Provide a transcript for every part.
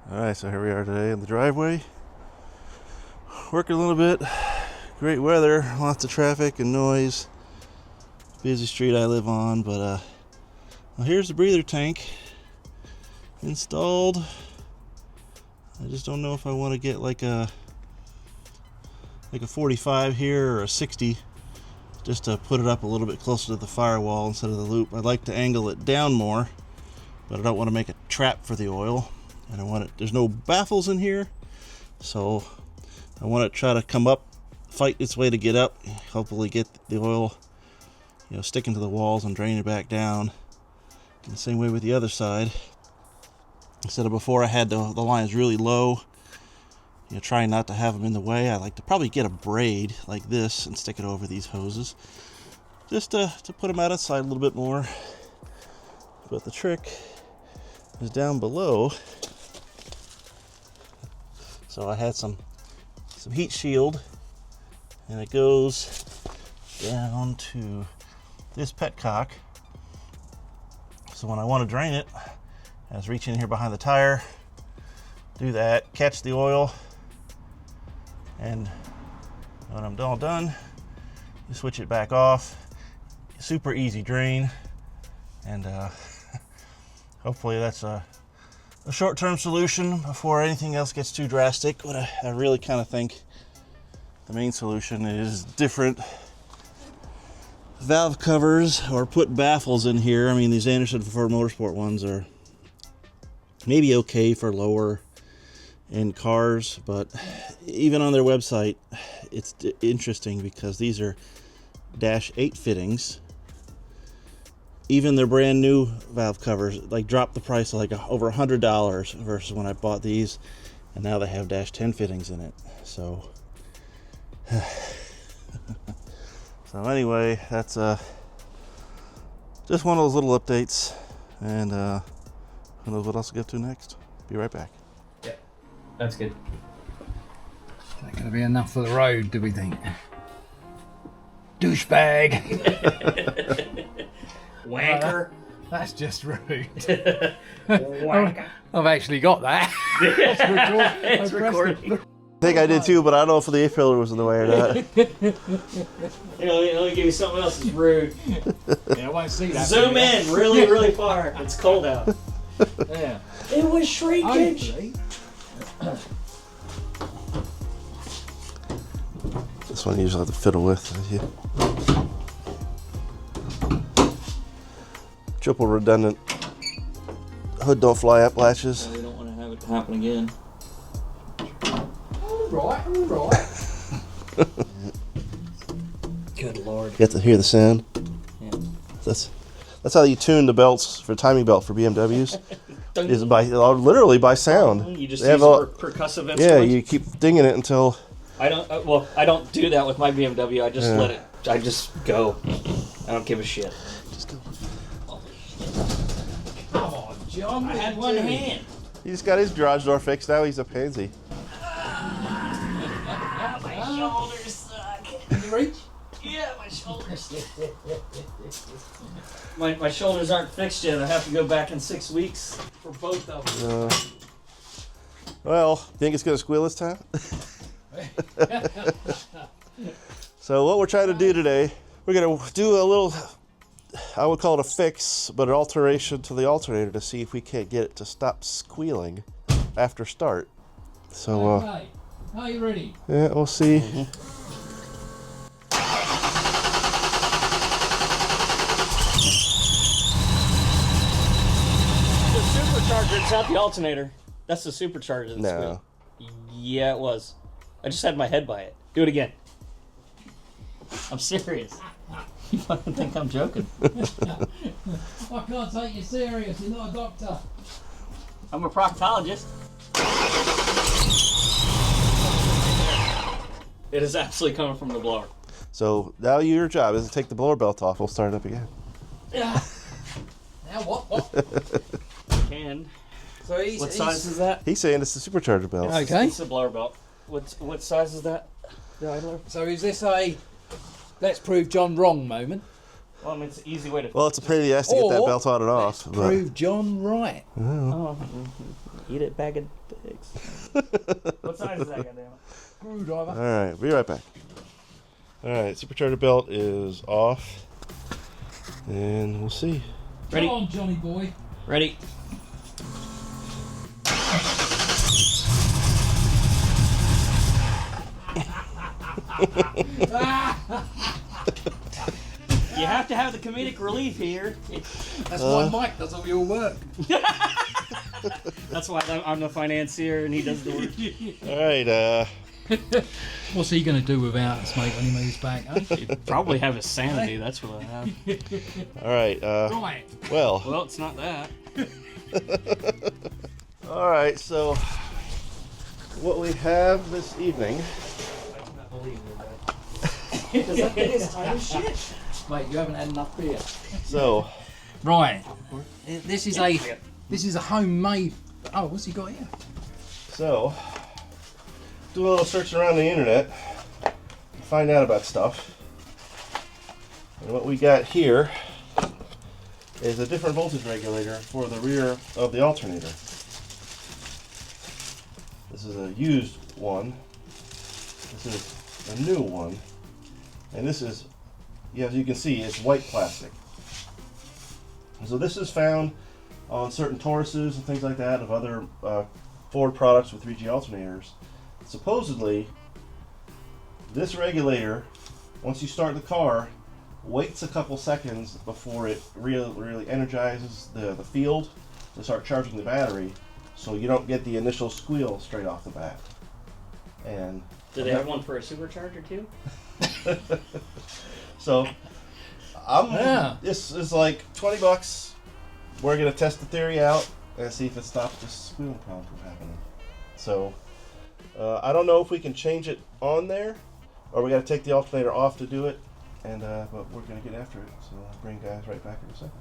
Alright, so here we are today in the driveway. Working a little bit. Great weather, lots of traffic and noise. Busy street I live on, but well, here's the breather tank installed. I just don't know if I want to get like a 45 here or a 60 just to put it up a little bit closer to the firewall instead of the loop. I'd like to angle it down more, but I don't want to make a trap for the oil. And I want it, there's no baffles in here, so I want it to try to come up, fight its way to get up, hopefully get the oil, sticking to the walls and drain it back down. And the same way with the other side. Instead of before I had the lines really low, trying not to have them in the way. I like to probably get a braid like this and stick it over these hoses, just to put them out of sight a little bit more. But the trick is down below. So I had some heat shield, and it goes down to this petcock. So when I want to drain it, I just reach in here behind the tire, do that, catch the oil, and when I'm all done, you switch it back off. Super easy drain, and hopefully that's a short-term solution before anything else gets too drastic. But I really kind of think the main solution is different valve covers or put baffles in here. I mean, these Anderson Ford Motorsport ones are maybe okay for lower end cars, but even on their website, it's interesting because these are Dash 8 fittings. Even their brand new valve covers like dropped the price like over $100 versus when I bought these, and now they have Dash 10 fittings in it. So so anyway, that's just one of those little updates, and who knows what else to get to next. Be right back. Yeah, that's good. Is that going to be enough for the road, do we think? Douchebag. Wanker. That's just rude. Wanker. I've actually got that. It's recording. I think I did too, but I don't know if the A-filler was in the way or not. Let me give you something else that's rude. Yeah, I won't see that. Zoom in really, really far. It's cold out. Yeah. It was shrinkage. Hopefully. This one you usually have to fiddle with. Triple redundant hood don't fly up latches. We don't want to have it happen again. All right. Good Lord. You have to hear the sound. Yeah. That's how you tune the belts for timing belt for BMWs. Is literally by sound. You just They use have a percussive instrument. Yeah, you keep dinging it until. I don't. I don't do that with my BMW. I just let it. I just go. I don't give a shit. Just go. Come on, John. I had one hand. He just got his garage door fixed. Now he's a pansy. My shoulders suck. Can you reach? Yeah, my shoulders. my shoulders aren't fixed yet. I have to go back in 6 weeks for both of them. Well, think it's gonna squeal this time? So what we're trying to do today, we're gonna do a little, I would call it a fix, but an alteration to the alternator to see if we can't get it to stop squealing after start. So Okay. Are you ready? yeah, we'll see. The supercharger, it's not the alternator. That's the supercharger that's No. squealed. Yeah, it was. I just had my head by it. Do it again. I'm serious. You fucking think I'm joking? I can't take you serious. You're not a doctor. I'm a proctologist. It is absolutely coming from the blower. So now your job is to take the blower belt off. We'll start it up again. Yeah. Now what? Can. So What size is that? He's saying it's the supercharger belt. Okay. It's a blower belt. What size is that? The idler? So is this a let's prove John wrong moment? Well, I mean, it's an easy way to. Well, it's a pain in the ass to get that belt on and off. But Prove John right. Oh, Eat it, bag of dicks. What size is that, goddamn? Screwdriver. All right, be right back. All right, supercharger belt is off, and we'll see. Ready? Come on, Johnny boy. Ready. You have to have the comedic relief here. That's why Mike does all your work. That's why I'm the financier and he does the work. All right, What's he going to do without us, mate, when he moves back? Huh? He'd probably have his sanity, that's what I have. all right. Right. Well, Well, it's not that. all right. So, what we have this evening. I believe you, Does that thing is tight as shit? Mate, you haven't had enough beer. So, Right. This is a homemade. Oh, what's he got here? So, do a little searching around the internet to find out about stuff. And what we got here is a different voltage regulator for the rear of the alternator. This is a used one. This is a new one. And this is, yeah, as you can see, it's white plastic. And so this is found on certain Tauruses and things like that of other Ford products with 3G alternators. Supposedly, this regulator, once you start the car, waits a couple seconds before it really energizes the field to start charging the battery, so you don't get the initial squeal straight off the bat. And Do they have one for a supercharger too? so, this is like $20. We're gonna test the theory out and see if it stops this squealing problem from happening. So, I don't know if we can change it on there, or we got to take the alternator off to do it. And but we're gonna get after it. So I'll bring guys right back in a second.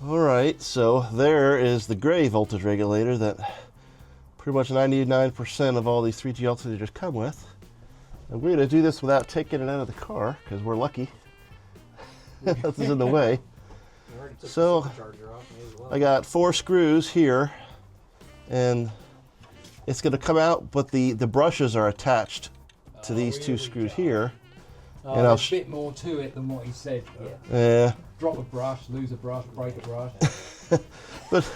All right. So there is the gray voltage regulator that pretty much 99% of all these 3G alternators come with. And we're gonna do this without taking it out of the car because we're lucky. This is in the way. So I got 4 screws here, and it's going to come out, but the brushes are attached to these 2 screws here. And there's a bit more to it than what he said. Yeah. Drop a brush, lose a brush, break a brush. But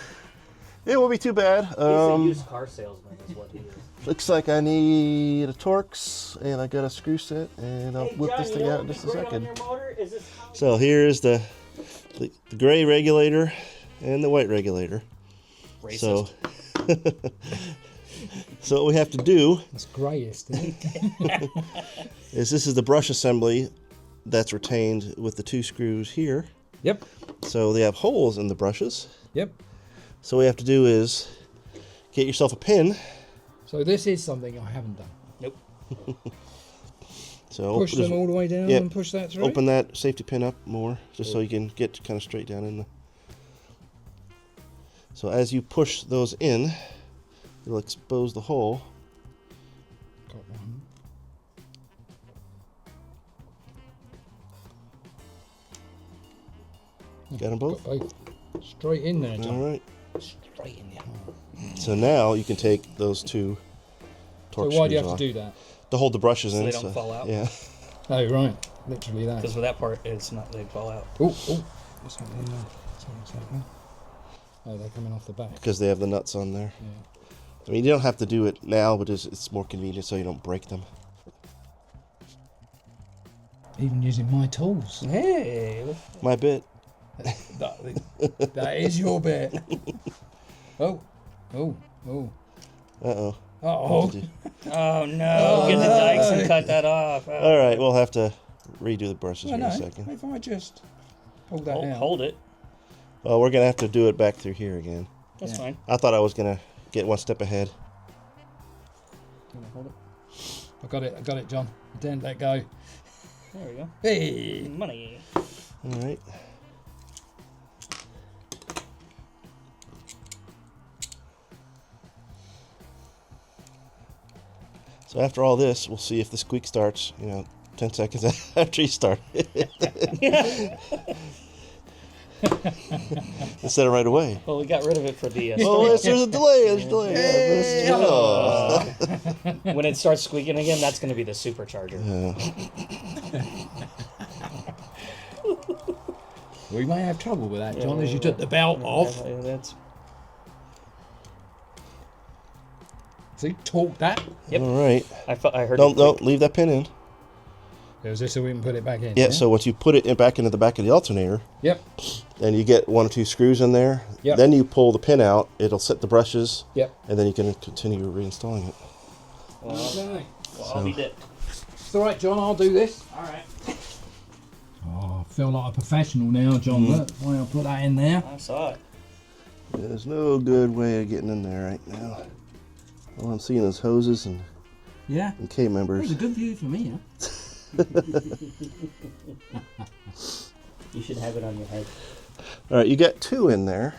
it won't be too bad. He's a used car salesman is what he is. Looks like I need a Torx, and I got a screw set, and I'll whip this thing out in just a second. So here's the gray regulator and the white regulator. Racist. So what we have to do It's greyest, isn't it? is this is the brush assembly that's retained with the 2 screws here. Yep. So they have holes in the brushes. Yep. So what you have to do is get yourself a pin. So this is something I haven't done. Nope. So Push them all the way down Yep. and push that through. Open that safety pin up more, just so you can get kind of straight down in the. So as you push those in, it'll expose the hole. Got one. Got them both? Got both. Straight in there, John. All right. Straight in there. So now you can take those 2 So torque why do you screws have to off do that? to hold the brushes So in. they don't fall out? Yeah. Oh, right. Literally that. Because with that part, it's not, they'd fall out. Oh, what's happening there? What's happening? Oh, they're coming off the back. Because they have the nuts on there. Yeah. I mean, you don't have to do it now, but it's more convenient so you don't break them. Even using my tools. Hey. My bit. That is your bit. Oh. Uh-oh. Oh. Oh no! Get the dikes and cut that off. Oh. All right, we'll have to redo the brushes I here in know. a second. If I just hold that out. Hold it. Well, we're going to have to do it back through here again. That's fine. I thought I was going to get one step ahead. Hold it. I got it, John. I didn't let go. There we go. Hey! Money. All right. So after all this, we'll see if the squeak starts, 10 seconds after you start. instead of right away. Well, we got rid of it for the. Oh, there's a delay. There's a delay. Yeah, oh. When it starts squeaking again, that's going to be the supercharger. We may have trouble with that, John, as you took the belt off. Yeah, that's... See, torque that. Yep. All right. I heard. Don't leave that pin in. Is this so we can put it back in? Yeah. So once you put it back into the back of the alternator, Yep. and you get 1 or 2 screws in there. Yep. Then you pull the pin out. It'll set the brushes. Yep. And then you can continue reinstalling it. Okay. Well, I'll be dead. It's all right, John. I'll do this. All right. Oh, I feel like a professional now, John. Look, why I'll put that in there. I saw it. There's no good way of getting in there right now. All I'm seeing is hoses and Yeah. K members. It's a good view for me, huh? You should have it on your head. All right, you got 2 in there.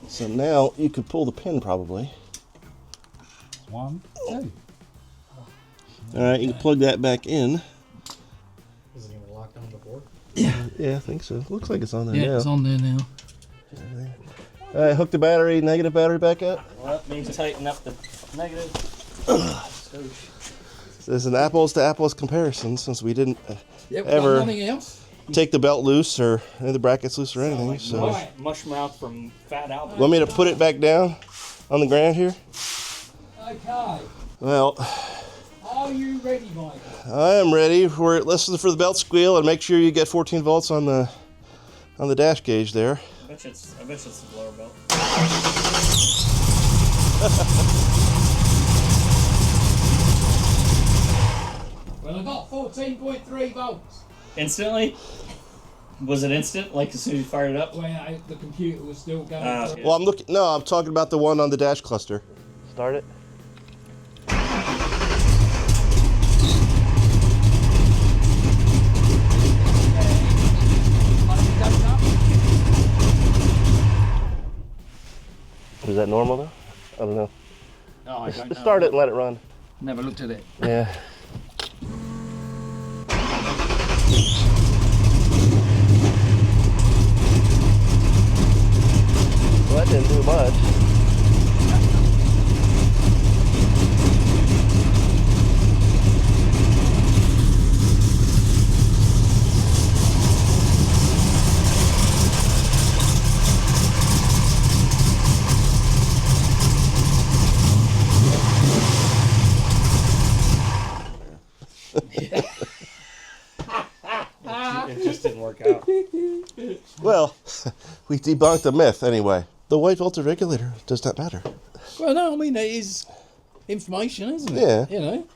So now you could pull the pin probably. 1, 2. All right, you can plug that back in. Is it even locked on before? Yeah, I think so. Looks like it's on there Yeah, now. it's on there now. All right, hook the battery, negative battery back up. Well, that means tighten up the negative. This is an apples to apples comparison since we didn't Yep, ever nothing else. take the belt loose or any of the brackets loose or anything. So, Mush mouth from Fat Albert. want me to put it back down on the ground here? Okay. Well, Are you ready, Michael? I am ready. We're listening for the belt squeal and make sure you get 14 volts on the dash gauge there. I bet it's the blower belt. Well, I got 14.3 volts. Instantly? Was it instant? Like as soon as you fired it up? Well, the computer was still going. Well, I'm looking. No, I'm talking about the one on the dash cluster. Start it. Is that normal though? I don't know. No, I don't know. Start it and let it run. Never looked at it. Yeah. Well, that didn't do much. It just didn't work out. Well, we debunked a myth anyway. The white voltage regulator does not matter. Well, no, I mean, it is information, isn't it? Yeah. You know?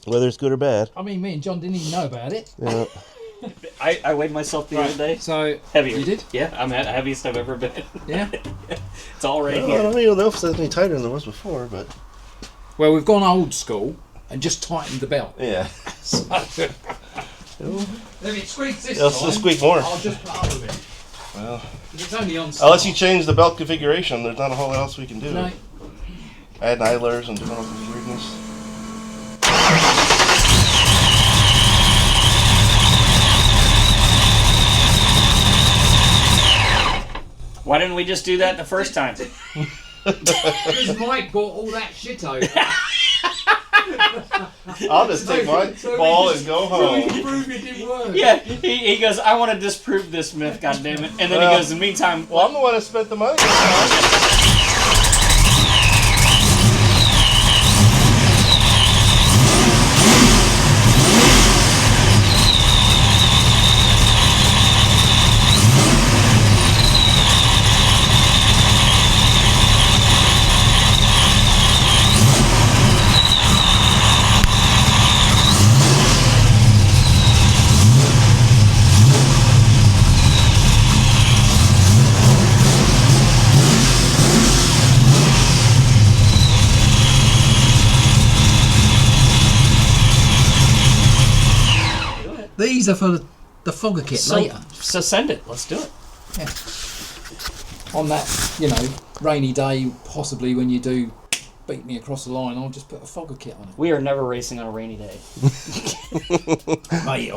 Whether it's good or bad. I mean, me and John didn't even know about it. Yeah. I weighed myself the other day. So, Heavier. you did? Yeah, I'm at the heaviest I've ever been. Yeah? It's all right I here. don't even know if it's any tighter than it was before, but Well, we've gone old school and just tightened the belt. yeah. If it squeaks this It'll time, squeak more. I'll just put up with it. Well, It's only on unless you change the belt configuration, there's not a whole lot else we can do. No. Add idlers and doing all this weirdness. Why didn't we just do that the first time? Because Mike bought all that shit over. I'll just take my ball and go So we home. can prove it didn't work. Yeah, he goes, I want to disprove this myth, goddammit. And then Well, he goes, in the meantime, Well, I'm the one that spent the money. These are for the fogger kit later. so send it. Let's do it. Yeah. On that, you know, rainy day, possibly when you do beat me across the line, I'll just put a fogger kit on it. We are never racing on a rainy day. Mate,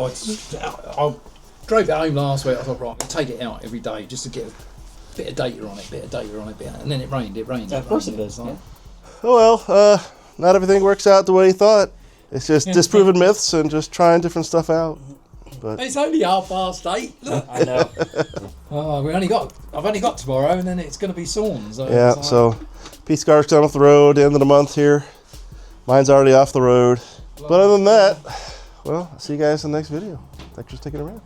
drove it home last week. I thought, right, I'll take it out every day just to get a bit of data on it, and then it rained. Of course it does. Yeah. Oh well, not everything works out the way you thought. It's just disproving myths and just trying different stuff out. But It's only 8:30. Look. I know. Oh, I've only got tomorrow, and then it's going to be Sawn. So yeah, it's like- so Pete's car's done off the road, end of the month here. Mine's already off the road. But other than that, well, I'll see you guys in the next video. Thanks for sticking around.